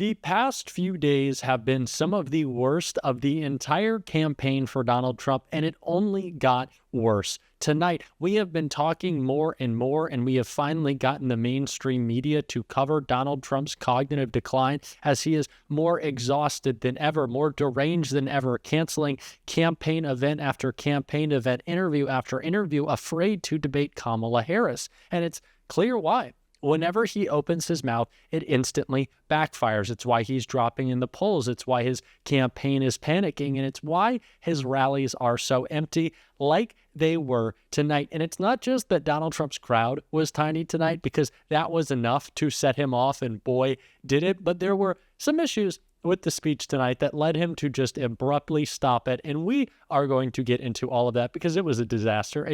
The past few days have been some of the worst of the entire campaign for Donald Trump, and it only got worse. Tonight, we have been talking more and more, and we have finally gotten the mainstream media to cover Donald Trump's cognitive decline as he is more exhausted than ever, more deranged than ever, canceling campaign event after campaign event, interview after interview, afraid to debate Kamala Harris. And it's clear why. Whenever he opens his mouth, it instantly backfires. It's why he's dropping in the polls. It's why his campaign is panicking. And it's why his rallies are so empty like they were tonight. And it's not just that Donald Trump's crowd was tiny tonight, because that was enough to set him off, and boy, did it. But there were some issues with the speech tonight that led him to just abruptly stop it. And we are going to get into all of that because it was a disaster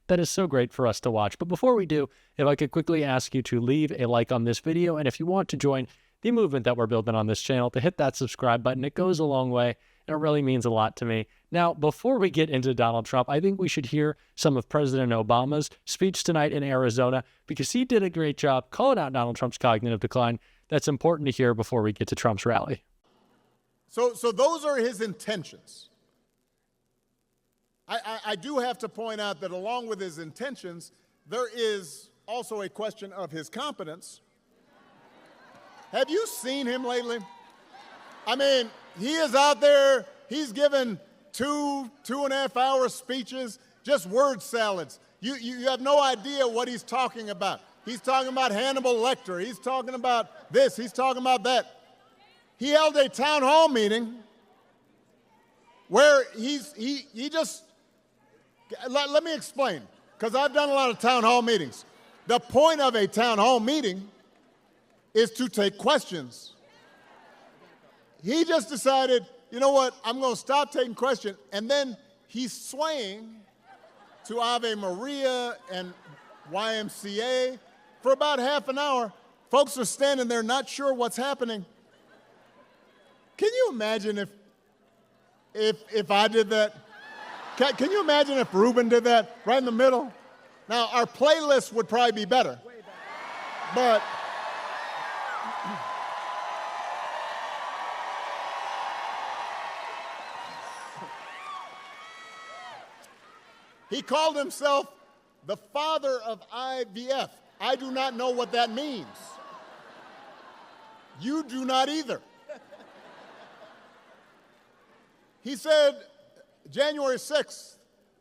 that is so great for us to watch. But before we do, if I could quickly ask you to leave a like on this video, and if you want to join the movement that we're building on this channel, to hit that subscribe button. It goes a long way, and it really means a lot to me. Now, before we get into Donald Trump, I think we should hear some of President Obama's speech tonight in Arizona, because he did a great job calling out Donald Trump's cognitive decline. That's important to hear before we get to Trump's rally. So those are his intentions. I do have to point out that along with his intentions, there is also a question of his competence. Have you seen him lately? I mean, he is out there, he's given two and a half hour speeches, just word salads. You have no idea what he's talking about. He's talking about Hannibal Lecter, he's talking about this, he's talking about that. He held a town hall meeting where he just, let me explain, because I've done a lot of town hall meetings. The point of a town hall meeting is to take questions. He just decided, you know what, I'm going to stop taking questions, and then he's swaying to Ave Maria and YMCA for about half an hour. Folks are standing there not sure what's happening. Can you imagine if I did that? Can you imagine if Ruben did that right in the middle? Now, our playlist would probably be better, but he called himself the father of IVF. I do not know what that means. You do not either. He said January 6th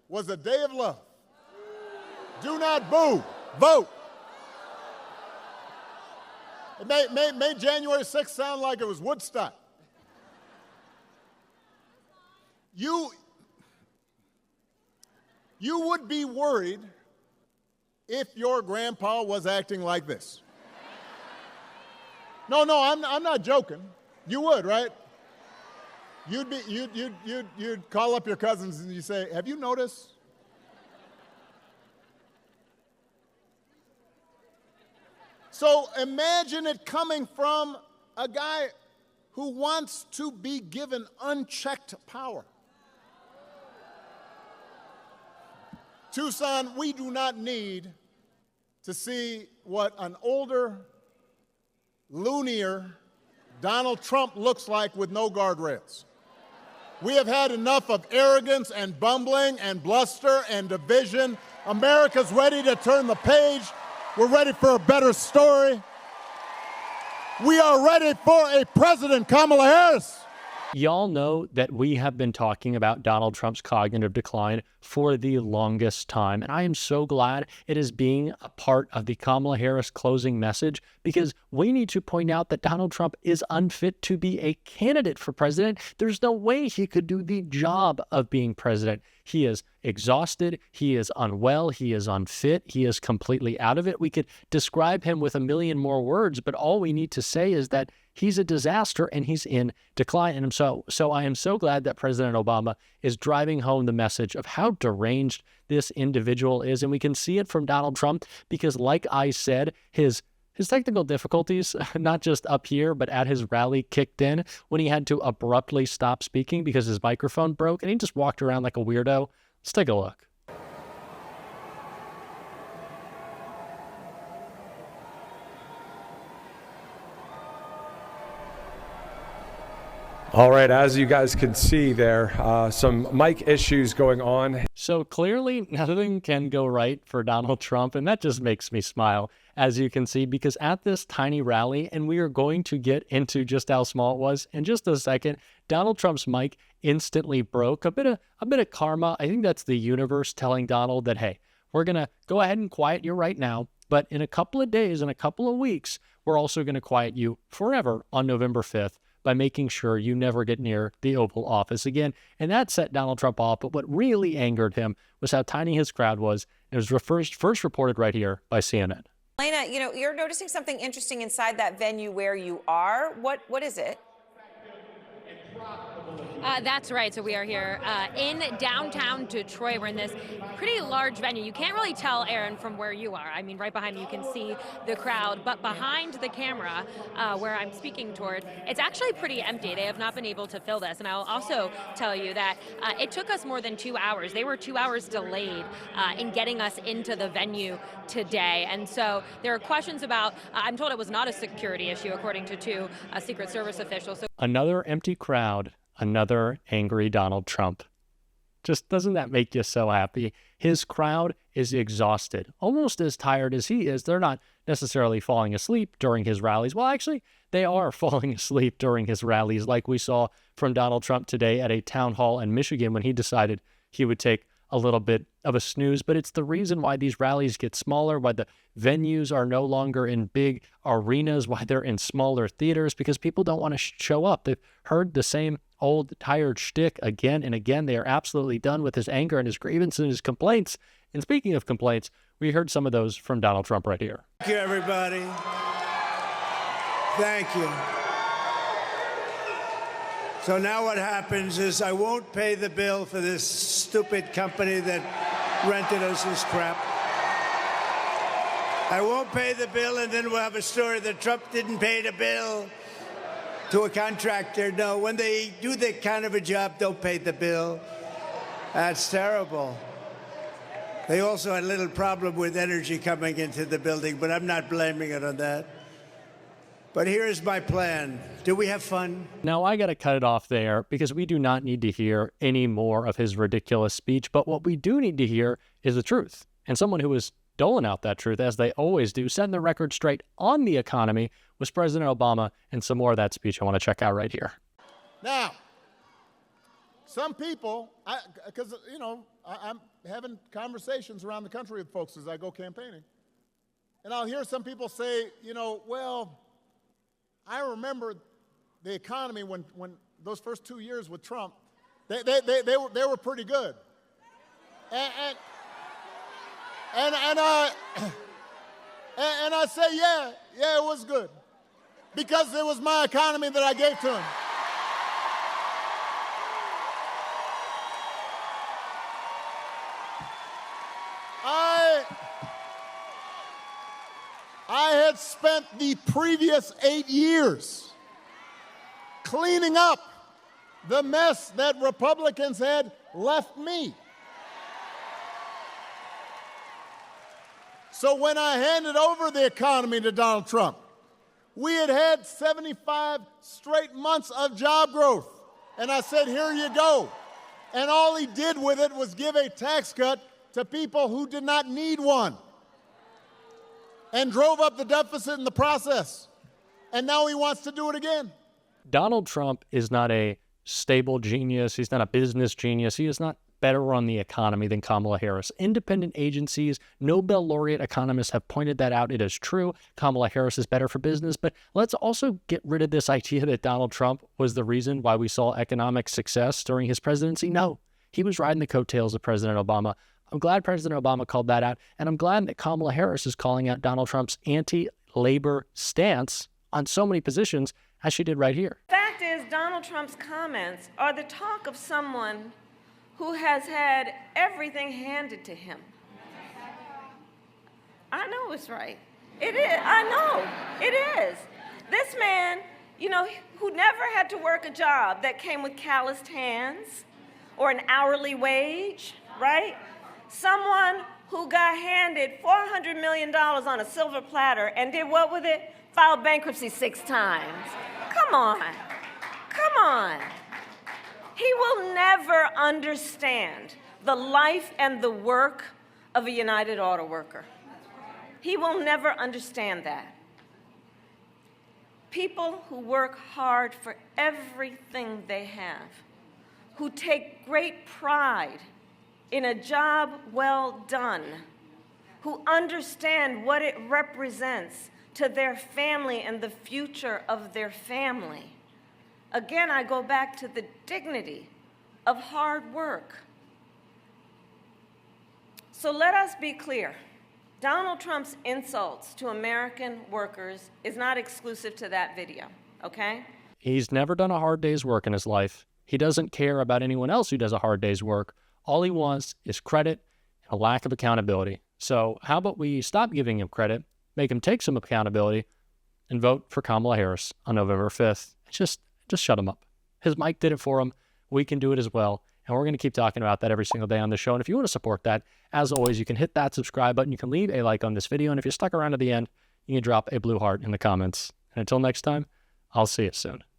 was a day of love. Do not boo, vote. It made January 6th sound like it was Woodstock. You would be worried if your grandpa was acting like this. No, I'm not joking. You would, right? You'd call up your cousins and you say, have you noticed? So imagine it coming from a guy who wants to be given unchecked power. Tucson, we do not need to see what an older, loonier Donald Trump looks like with no guardrails. We have had enough of arrogance and bumbling and bluster and division. America's ready to turn the page. We're ready for a better story. We are ready for a president, Kamala Harris. Y'all know that we have been talking about Donald Trump's cognitive decline for the longest time, and I am so glad it is being a part of the Kamala Harris closing message, because we need to point out that Donald Trump is unfit to be a candidate for president. There's no way he could do the job of being president. He is exhausted, he is unwell, he is unfit, he is completely out of it. We could describe him with a million more words, but all we need to say is that he's a disaster and he's in decline. And so I am so glad that President Obama is driving home the message of how deranged this individual is. And we can see it from Donald Trump because, like I said, his technical difficulties, not just up here, but at his rally kicked in when he had to abruptly stop speaking because his microphone broke and he just walked around like a weirdo. Let's take a look. All right, as you guys can see there, some mic issues going on. So clearly nothing can go right for Donald Trump, and that just makes me smile, as you can see, because at this tiny rally, and we are going to get into just how small it was in just a second, Donald Trump's mic instantly broke. A bit of karma. I think that's the universe telling Donald that, hey, we're going to go ahead and quiet you right now, but in a couple of days, in a couple of weeks, we're also going to quiet you forever on November 5th. By making sure you never get near the Oval Office again. And that set Donald Trump off. But what really angered him was how tiny his crowd was. It was first reported right here by CNN. Lena, you're noticing something interesting inside that venue where you are. What is it? That's right. So we are here in downtown Detroit. We're in this pretty large venue. You can't really tell, Aaron, from where you are. I mean, right behind me, you can see the crowd. But behind the camera, where I'm speaking toward, it's actually pretty empty. They have not been able to fill this. And I'll also tell you that it took us more than 2 hours. They were 2 hours delayed in getting us into the venue today. And so there are questions about, I'm told it was not a security issue, according to two Secret Service officials. So another empty crowd. Another angry Donald Trump. Just doesn't that make you so happy? His crowd is exhausted, almost as tired as he is. They're not necessarily falling asleep during his rallies. Well, actually, they are falling asleep during his rallies, like we saw from Donald Trump today at a town hall in Michigan when he decided he would take a little bit of a snooze. But it's the reason why these rallies get smaller, why the venues are no longer in big arenas, why they're in smaller theaters, because people don't want to show up. They've heard the same old tired shtick again and again. They are absolutely done with his anger and his grievances and his complaints. And speaking of complaints, we heard some of those from Donald Trump right here. Thank you, everybody. Thank you. So now what happens is I won't pay the bill for this stupid company that rented us this crap. I won't pay the bill, and then we'll have a story that Trump didn't pay the bill to a contractor. No, when they do that kind of a job, don't pay the bill. That's terrible. They also had a little problem with energy coming into the building, but I'm not blaming it on that. But here's my plan. Do we have fun? Now, I got to cut it off there because we do not need to hear any more of his ridiculous speech. But what we do need to hear is the truth. And someone who is doling out that truth, as they always do, setting the record straight on the economy, was President Obama. And some more of that speech I want to check out right here. Now, some people, because, I'm having conversations around the country with folks as I go campaigning. And I'll hear some people say, well, I remember the economy when those first 2 years with Trump, they were pretty good. And I say, yeah, it was good. Because it was my economy that I gave to him. I had spent the previous 8 years cleaning up the mess that Republicans had left me. So when I handed over the economy to Donald Trump, we had had 75 straight months of job growth. And I said, here you go. And all he did with it was give a tax cut to people who did not need one. And drove up the deficit in the process. And now he wants to do it again. Donald Trump is not a stable genius. He's not a business genius. He is not better on the economy than Kamala Harris. Independent agencies, Nobel laureate economists have pointed that out. It is true. Kamala Harris is better for business. But let's also get rid of this idea that Donald Trump was the reason why we saw economic success during his presidency. No, he was riding the coattails of President Obama. I'm glad President Obama called that out, and I'm glad that Kamala Harris is calling out Donald Trump's anti-labor stance on so many positions, as she did right here. Fact is, Donald Trump's comments are the talk of someone who has had everything handed to him. I know it's right. It is. I know. It is. This man, who never had to work a job that came with calloused hands or an hourly wage, right? Someone who got handed $400 million on a silver platter and did what with it? Filed bankruptcy 6 times. Come on. Come on. He will never understand the life and the work of a United Auto Worker. He will never understand that. People who work hard for everything they have, who take great pride in a job well done, who understand what it represents to their family and the future of their family. Again, I go back to the dignity of hard work. So let us be clear. Donald Trump's insults to American workers is not exclusive to that video, okay? He's never done a hard day's work in his life. He doesn't care about anyone else who does a hard day's work. All he wants is credit and a lack of accountability. So how about we stop giving him credit, make him take some accountability, and vote for Kamala Harris on November 5th. Just shut him up. His mic did it for him. We can do it as well. And we're going to keep talking about that every single day on the show. And if you want to support that, as always, you can hit that subscribe button. You can leave a like on this video. And if you're stuck around to the end, you can drop a blue heart in the comments. And until next time, I'll see you soon.